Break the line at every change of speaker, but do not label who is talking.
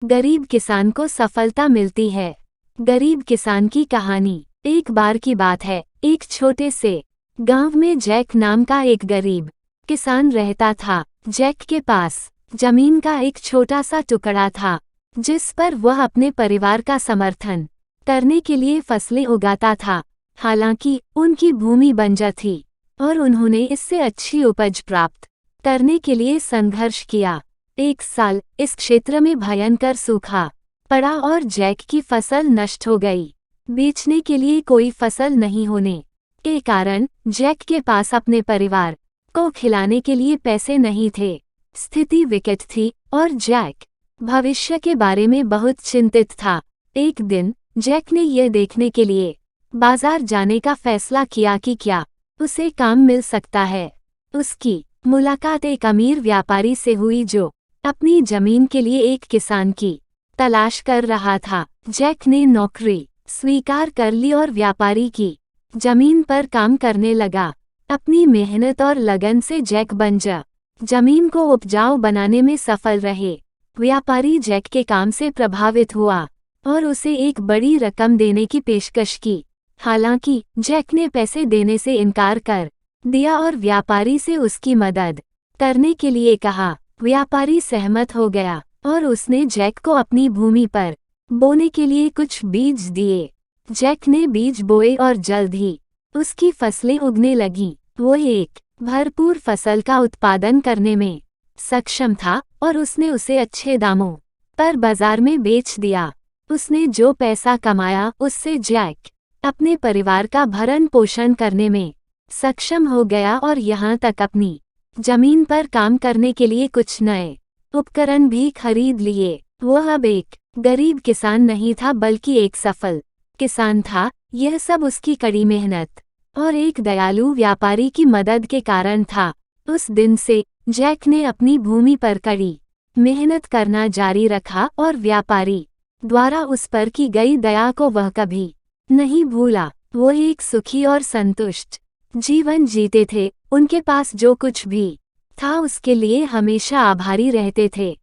गरीब किसान को सफलता मिलती है। गरीब किसान की कहानी। एक बार की बात है, एक छोटे से गांव में जैक नाम का एक गरीब किसान रहता था। जैक के पास जमीन का एक छोटा सा टुकड़ा था, जिस पर वह अपने परिवार का समर्थन करने के लिए फसलें उगाता था। हालांकि उनकी भूमि बंजर थी और उन्होंने इससे अच्छी उपज प्राप्त करने के लिए संघर्ष किया। एक साल इस क्षेत्र में भयंकर सूखा पड़ा और जैक की फसल नष्ट हो गई। बेचने के लिए कोई फसल नहीं होने के कारण जैक के पास अपने परिवार को खिलाने के लिए पैसे नहीं थे। स्थिति विकट थी और जैक भविष्य के बारे में बहुत चिंतित था। एक दिन जैक ने यह देखने के लिए बाजार जाने का फैसला किया कि क्या उसे काम मिल सकता है। उसकी मुलाकात एक अमीर व्यापारी से हुई जो अपनी जमीन के लिए एक किसान की तलाश कर रहा था। जैक ने नौकरी स्वीकार कर ली और व्यापारी की जमीन पर काम करने लगा। अपनी मेहनत और लगन से जैक बंजर जमीन को उपजाऊ बनाने में सफल रहे। व्यापारी जैक के काम से प्रभावित हुआ और उसे एक बड़ी रकम देने की पेशकश की। हालांकि जैक ने पैसे देने से इनकार कर दिया और व्यापारी से उसकी मदद करने के लिए कहा। व्यापारी सहमत हो गया और उसने जैक को अपनी भूमि पर बोने के लिए कुछ बीज दिए। जैक ने बीज बोए और जल्द ही उसकी फसलें उगने लगीं। वो एक भरपूर फसल का उत्पादन करने में सक्षम था और उसने उसे अच्छे दामों पर बाजार में बेच दिया। उसने जो पैसा कमाया उससे जैक अपने परिवार का भरण पोषण करने में सक्षम हो गया और यहाँ तक अपनी जमीन पर काम करने के लिए कुछ नए उपकरण भी खरीद लिए। वह अब एक गरीब किसान नहीं था बल्कि एक सफल किसान था। यह सब उसकी कड़ी मेहनत और एक दयालु व्यापारी की मदद के कारण था। उस दिन से जैक ने अपनी भूमि पर कड़ी मेहनत करना जारी रखा और व्यापारी द्वारा उस पर की गई दया को वह कभी नहीं भूला। वो एक सुखी और संतुष्ट जीवन जीते थे। उनके पास जो कुछ भी था उसके लिए हमेशा आभारी रहते थे।